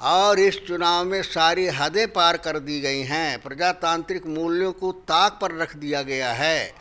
और इस चुनाव में सारी हदें पार कर दी गई हैं। प्रजातांत्रिक मूल्यों को ताक पर रख दिया गया है।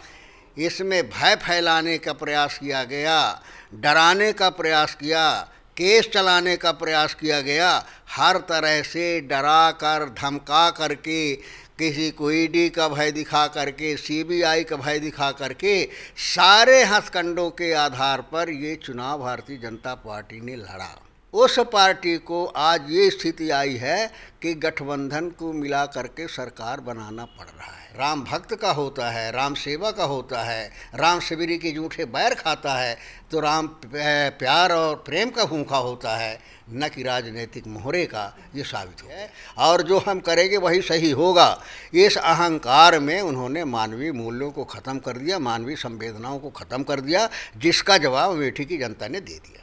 इसमें भय फैलाने का प्रयास किया गया, डराने का प्रयास किया, केस चलाने का प्रयास किया गया। हर तरह से डरा कर, धमका करके, किसी को ईडी का भय दिखा करके, सीबीआई का भय दिखा करके, सारे हथकंडों के आधार पर ये चुनाव भारतीय जनता पार्टी ने लड़ा। उस पार्टी को आज ये स्थिति आई है कि गठबंधन को मिला करके सरकार बनाना पड़ रहा है। राम भक्त का होता है, राम सेवा का होता है, राम शिविरी के जूठे बैर खाता है, तो राम प्यार और प्रेम का भूखा होता है, न कि राजनीतिक मोहरे का। ये साबित है और जो हम करेंगे वही सही होगा। इस अहंकार में उन्होंने मानवीय मूल्यों को ख़त्म कर दिया, मानवीय संवेदनाओं को ख़त्म कर दिया, जिसका जवाब अमेठी की जनता ने दे दिया।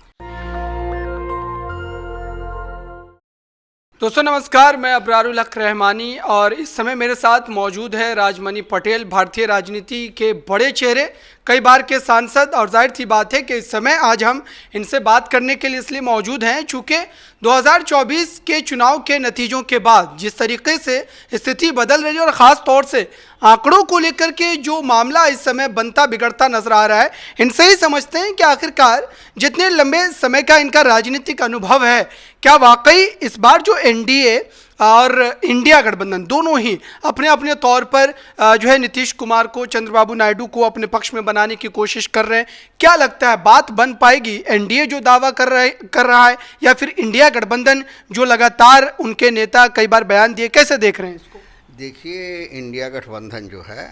दोस्तों नमस्कार, मैं अबरारुल हक रहमानी और इस समय मेरे साथ मौजूद है राजमणि पटेल, भारतीय राजनीति के बड़े चेहरे, कई बार के सांसद। और जाहिर सी बात है कि इस समय आज हम इनसे बात करने के लिए इसलिए मौजूद हैं चूँकि 2024 के चुनाव के नतीजों के बाद जिस तरीके से स्थिति बदल रही है और ख़ास तौर से आंकड़ों को लेकर के जो मामला इस समय बनता बिगड़ता नजर आ रहा है, इनसे ही समझते हैं कि आखिरकार जितने लंबे समय का इनका राजनीतिक अनुभव है, क्या वाकई इस बार जो एनडीए और इंडिया गठबंधन दोनों ही अपने अपने तौर पर जो है नीतीश कुमार को, चंद्रबाबू नायडू को अपने पक्ष में बनाने की कोशिश कर रहे हैं। क्या लगता है बात बन पाएगी? एनडीए जो दावा कर रहा है या फिर इंडिया गठबंधन जो लगातार उनके नेता कई बार बयान दिए, कैसे देख रहे हैं इसको? देखिए, इंडिया गठबंधन जो है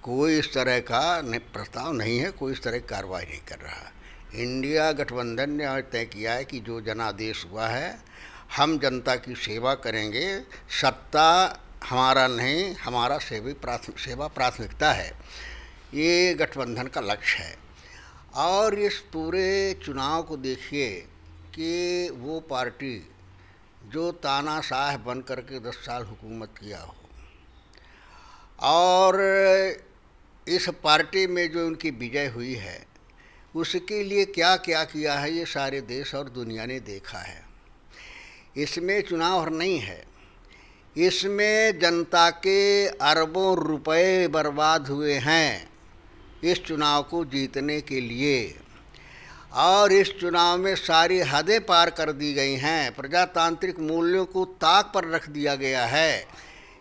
कोई इस तरह का प्रस्ताव नहीं है, कोई इस तरह की कार्रवाई नहीं कर रहा। इंडिया गठबंधन ने आज तय किया है कि जो जनादेश हुआ है, हम जनता की सेवा करेंगे, सत्ता हमारा नहीं, हमारा सेवा प्राथमिकता है। ये गठबंधन का लक्ष्य है। और इस पूरे चुनाव को देखिए कि वो पार्टी जो तानाशाह बन करके 10 साल हुकूमत किया हो, और इस पार्टी में जो उनकी विजय हुई है, उसके लिए क्या क्या किया है ये सारे देश और दुनिया ने देखा है। इसमें चुनाव नहीं है, इसमें जनता के अरबों रुपए बर्बाद हुए हैं इस चुनाव को जीतने के लिए। और इस चुनाव में सारी हदें पार कर दी गई हैं। प्रजातांत्रिक मूल्यों को ताक पर रख दिया गया है।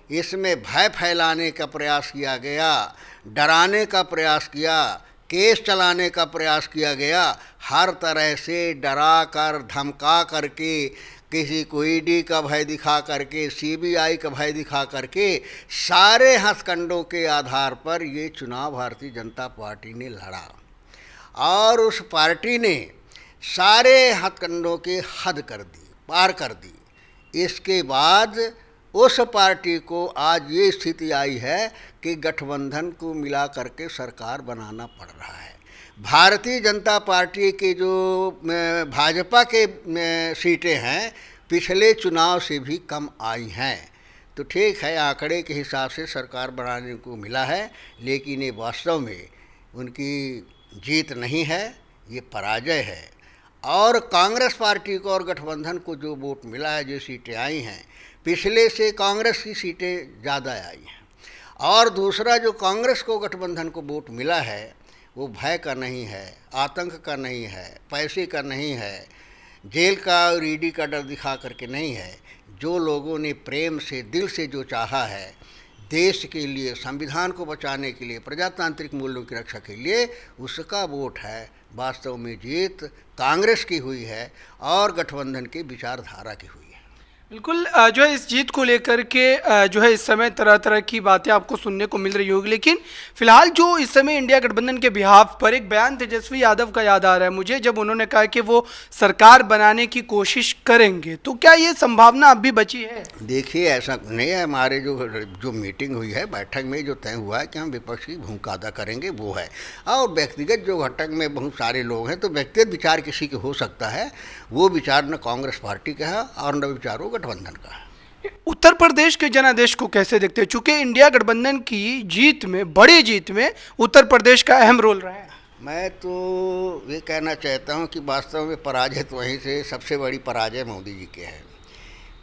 इसमें भय फैलाने का प्रयास किया गया, डराने का प्रयास किया, केस चलाने का प्रयास किया गया। हर तरह से डरा कर, धमका करके, किसी को ईडी का भय दिखा करके, सीबीआई का भय दिखा करके, सारे हथकंडों के आधार पर ये चुनाव भारतीय जनता पार्टी ने लड़ा। और उस पार्टी ने सारे हथकंडों के हद कर दी, पार कर दी। इसके बाद उस पार्टी को आज ये स्थिति आई है कि गठबंधन को मिला करके सरकार बनाना पड़ रहा है। भारतीय जनता पार्टी के जो भाजपा के सीटें हैं, पिछले चुनाव से भी कम आई हैं। तो ठीक है, आंकड़े के हिसाब से सरकार बनाने को मिला है, लेकिन ये वास्तव में उनकी जीत नहीं है, ये पराजय है। और कांग्रेस पार्टी को और गठबंधन को जो वोट मिला है, जो सीटें आई हैं, पिछले से कांग्रेस की सीटें ज़्यादा आई हैं। और दूसरा, जो कांग्रेस को गठबंधन को वोट मिला है, वो भय का नहीं है, आतंक का नहीं है, पैसे का नहीं है, जेल का और ईडी का डर दिखा करके नहीं है। जो लोगों ने प्रेम से, दिल से जो चाहा है, देश के लिए, संविधान को बचाने के लिए, प्रजातांत्रिक मूल्यों की रक्षा के लिए, उसका वोट है। वास्तव में जीत कांग्रेस की हुई है और गठबंधन की विचारधारा की हुई है। बिल्कुल, जो है इस जीत को लेकर के जो है इस समय तरह तरह की बातें आपको सुनने को मिल रही होगी, लेकिन फिलहाल जो इस समय इंडिया गठबंधन के बिहाफ पर एक बयान तेजस्वी यादव का याद आ रहा है मुझे, जब उन्होंने कहा कि वो सरकार बनाने की कोशिश करेंगे। तो क्या ये संभावना अब भी बची है? देखिए, ऐसा नहीं है। हमारे जो मीटिंग हुई है, बैठक में जो तय हुआ है कि हम विपक्ष की भूमिका अदा करेंगे, वो है। और व्यक्तिगत जो घटक में बहुत सारे लोग हैं, तो व्यक्तिगत विचार किसी के हो सकता है, वो विचार न कांग्रेस पार्टी का है और न विचार वो गठबंधन का है। उत्तर प्रदेश के जनादेश को कैसे देखते हैं? चूंकि इंडिया गठबंधन की जीत में, बड़ी जीत में उत्तर प्रदेश का अहम रोल रहा है। मैं तो ये कहना चाहता हूँ कि वास्तव में पराजय तो वहीं से, सबसे बड़ी पराजय मोदी जी के है।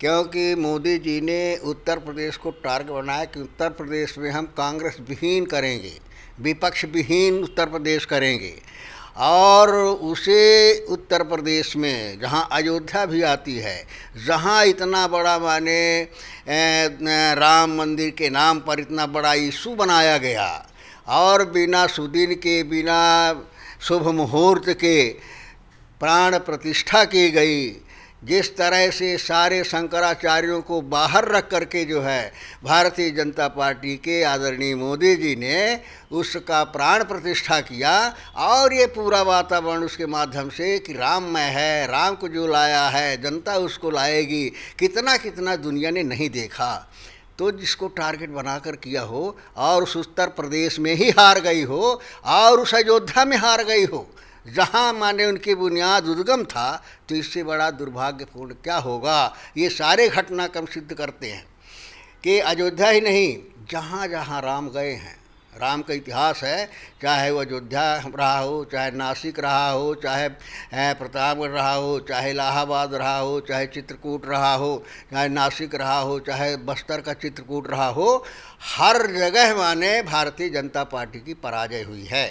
क्योंकि मोदी जी ने उत्तर प्रदेश को टारगेट बनाया कि उत्तर प्रदेश में हम कांग्रेस विहीन करेंगे, विपक्ष विहीन उत्तर प्रदेश करेंगे। और उसे उत्तर प्रदेश में जहाँ अयोध्या भी आती है, जहाँ इतना बड़ा माने राम मंदिर के नाम पर इतना बड़ा इशू बनाया गया और बिना सुदिन के, बिना शुभ मुहूर्त के प्राण प्रतिष्ठा की गई, जिस तरह से सारे शंकराचार्यों को बाहर रख करके जो है भारतीय जनता पार्टी के आदरणीय मोदी जी ने उसका प्राण प्रतिष्ठा किया। और ये पूरा वातावरण उसके माध्यम से कि राममय है, राम को जो लाया है जनता उसको लाएगी, कितना कितना दुनिया ने नहीं देखा। तो जिसको टारगेट बनाकर किया हो और उस उत्तर प्रदेश में ही हार गई हो और उस अयोध्या में हार गई हो जहाँ माने उनकी बुनियाद उद्गम था, तो इससे बड़ा दुर्भाग्यपूर्ण क्या होगा। ये सारे घटनाक्रम सिद्ध करते हैं कि अयोध्या ही नहीं, जहाँ जहाँ राम गए हैं, राम का इतिहास है, चाहे वो अयोध्या रहा हो, चाहे नासिक रहा हो, चाहे प्रतापगढ़ रहा हो, चाहे इलाहाबाद रहा हो, चाहे चित्रकूट रहा हो, चाहे नासिक रहा हो, चाहे बस्तर का चित्रकूट रहा हो, हर जगह माने भारतीय जनता पार्टी की पराजय हुई है।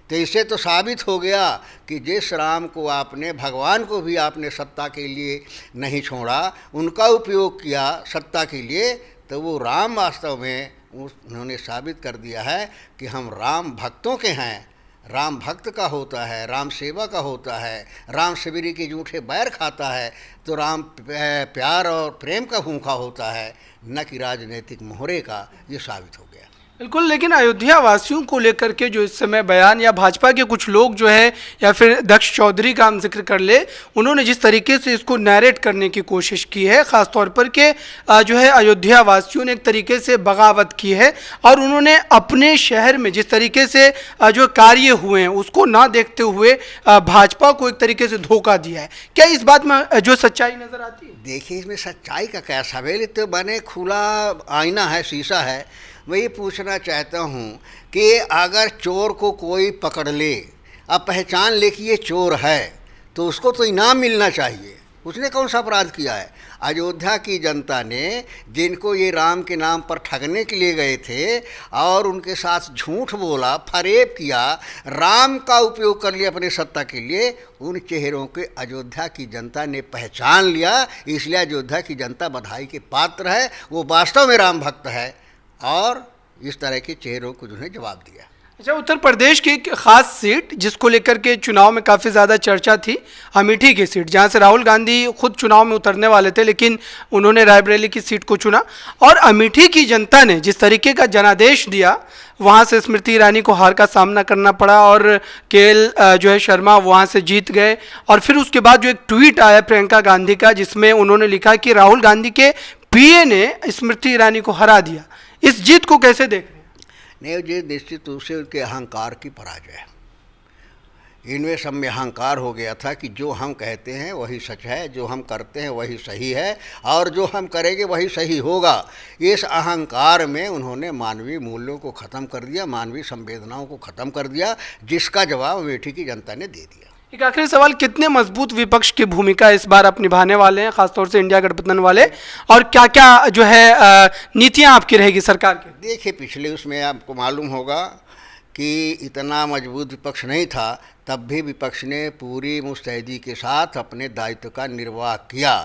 तो इससे तो साबित हो गया कि जिस राम को आपने, भगवान को भी आपने सत्ता के लिए नहीं छोड़ा, उनका उपयोग किया सत्ता के लिए, तो वो राम वास्तव में उन्होंने साबित कर दिया है कि हम राम भक्तों के हैं। राम भक्त का होता है, राम सेवा का होता है, राम सबरी के जूठे बैर खाता है, तो राम प्यार और प्रेम का भूखा होता है, न कि राजनीतिक मोहरे का। ये साबित हो गया। बिल्कुल, लेकिन अयोध्या वासियों को लेकर के जो इस समय बयान या भाजपा के कुछ लोग जो है या फिर दक्ष चौधरी का हम जिक्र कर ले, उन्होंने जिस तरीके से इसको नैरेट करने की कोशिश की है, ख़ास तौर पर के जो है अयोध्या वासियों ने एक तरीके से बगावत की है और उन्होंने अपने शहर में जिस तरीके से जो कार्य हुए हैं उसको ना देखते हुए भाजपा को एक तरीके से धोखा दिया है। क्या इस बात में जो सच्चाई नज़र आती है? देखिए, इसमें सच्चाई का क्या सवेल, तो बने खुला आईना है, शीशा है। मैं ये पूछना चाहता हूँ कि अगर चोर को कोई पकड़ ले, अब पहचान ले कि ये चोर है, तो उसको तो इनाम मिलना चाहिए। उसने कौन सा अपराध किया है? अयोध्या की जनता ने, जिनको ये राम के नाम पर ठगने के लिए गए थे और उनके साथ झूठ बोला, फरेब किया, राम का उपयोग कर लिया अपने सत्ता के लिए, उन चेहरों के अयोध्या की जनता ने पहचान लिया। इसलिए अयोध्या की जनता बधाई के पात्र है, वो वास्तव में राम भक्त है और इस तरह के चेहरों को उन्हें जवाब दिया। अच्छा, उत्तर प्रदेश की एक खास सीट जिसको लेकर के चुनाव में काफ़ी ज़्यादा चर्चा थी, अमेठी की सीट, जहां से राहुल गांधी खुद चुनाव में उतरने वाले थे लेकिन उन्होंने रायबरेली की सीट को चुना। और अमेठी की जनता ने जिस तरीके का जनादेश दिया, वहां से स्मृति ईरानी को हार का सामना करना पड़ा और केएल जो है शर्मा वहां से जीत गए। और फिर उसके बाद जो एक ट्वीट आया प्रियंका गांधी का, जिसमें उन्होंने लिखा कि राहुल गांधी के पीए ने स्मृति ईरानी को हरा दिया। इस जीत को कैसे देख रहे हैं? नहीं, ये निश्चित रूप से उनके अहंकार की पराजय है। इनमें सब में अहंकार हो गया था कि जो हम कहते हैं वही सच है, जो हम करते हैं वही सही है और जो हम करेंगे वही सही होगा। इस अहंकार में उन्होंने मानवीय मूल्यों को ख़त्म कर दिया, मानवीय संवेदनाओं को ख़त्म कर दिया, जिसका जवाब अमेठी की जनता ने दे दिया। एक आखिरी सवाल, कितने मजबूत विपक्ष की भूमिका इस बार आप निभाने वाले हैं, खासतौर से इंडिया गठबंधन वाले, और क्या क्या जो है नीतियां आपकी रहेगी सरकार की? देखिए, पिछले उसमें आपको मालूम होगा कि इतना मजबूत विपक्ष नहीं था, तब भी विपक्ष ने पूरी मुस्तैदी के साथ अपने दायित्व का निर्वाह किया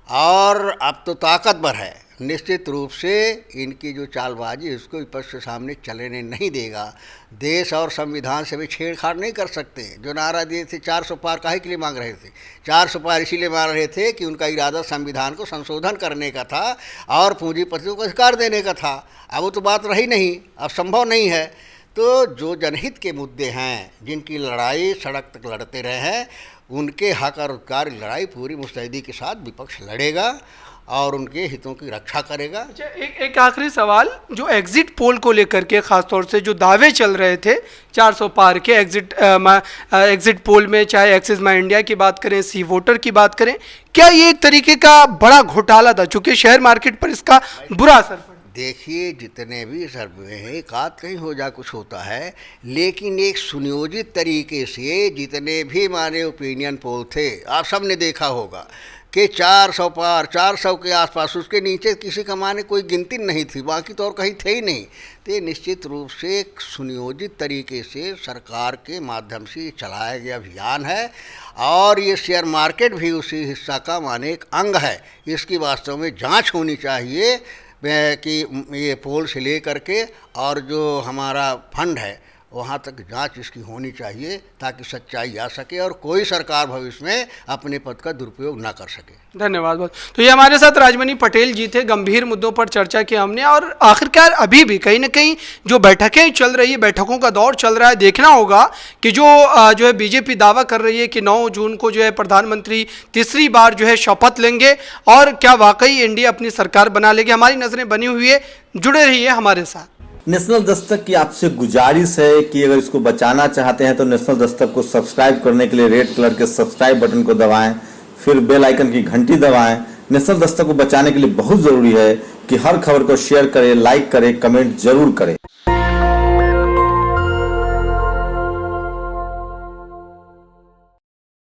और अब तो ताकतवर है। निश्चित रूप से इनकी जो चालबाजी उसको विपक्ष के सामने चलने नहीं देगा। देश और संविधान से भी छेड़छाड़ नहीं कर सकते। जो नारा दिए थे 400 पार काहे के लिए मांग रहे थे? 400 पार इसीलिए मांग रहे थे कि उनका इरादा संविधान को संशोधन करने का था और पूंजीपतियों को अधिकार देने का था। अब वो तो बात रही नहीं, अब संभव नहीं है। तो जो जनहित के मुद्दे हैं, जिनकी लड़ाई सड़क तक लड़ते रहे हैं, उनके हक और अधिकार की लड़ाई पूरी मुस्तैदी के साथ विपक्ष लड़ेगा और उनके हितों की रक्षा करेगा। अच्छा, एक आखिरी सवाल, जो एग्जिट पोल को लेकर के खासतौर से जो दावे चल रहे थे 400 पार के एग्जिट पोल में, चाहे एक्सिस माई इंडिया की बात करें, सी वोटर की बात करें, क्या ये एक तरीके का बड़ा घोटाला था, चूँकि शेयर मार्केट पर इसका बुरा असर पड़ा? देखिए, जितने भी सर्वे हैं, एक आध कहीं हो जा कुछ होता है, लेकिन एक सुनियोजित तरीके से जितने भी माने ओपिनियन पोल थे, आप सब ने देखा होगा के 400 पार, 400 के आसपास, उसके नीचे किसी का माने कोई गिनती नहीं थी, बाकी तो और कहीं थे ही नहीं। तो ये निश्चित रूप से एक सुनियोजित तरीके से सरकार के माध्यम से चलाया गया अभियान है, और ये शेयर मार्केट भी उसी हिस्सा का माने एक अंग है। इसकी वास्तव में जांच होनी चाहिए कि ये पोल से ले करके और जो हमारा फंड है वहाँ तक जांच इसकी होनी चाहिए, ताकि सच्चाई आ सके और कोई सरकार भविष्य में अपने पद का दुरुपयोग ना कर सके। धन्यवाद बहुत। तो ये हमारे साथ राजमणि पटेल जी थे। गंभीर मुद्दों पर चर्चा की हमने, और आखिरकार अभी भी कहीं ना कहीं जो बैठकें चल रही है, बैठकों का दौर चल रहा है, देखना होगा कि जो है बीजेपी दावा कर रही है कि 9 जून को जो है प्रधानमंत्री तीसरी बार जो है शपथ लेंगे, और क्या वाकई एनडीए अपनी सरकार बना लेगी। हमारी नज़रें बनी हुई है, जुड़े रहिए हमारे साथ। नेशनल दस्तक की आपसे गुजारिश है कि अगर इसको बचाना चाहते हैं तो नेशनल दस्तक को सब्सक्राइब करने के लिए रेड कलर के सब्सक्राइब बटन को दबाएं, फिर बेल आइकन की घंटी दबाएं। नेशनल दस्तक को बचाने के लिए बहुत जरूरी है कि हर खबर को शेयर करें, लाइक करें, कमेंट जरूर करें।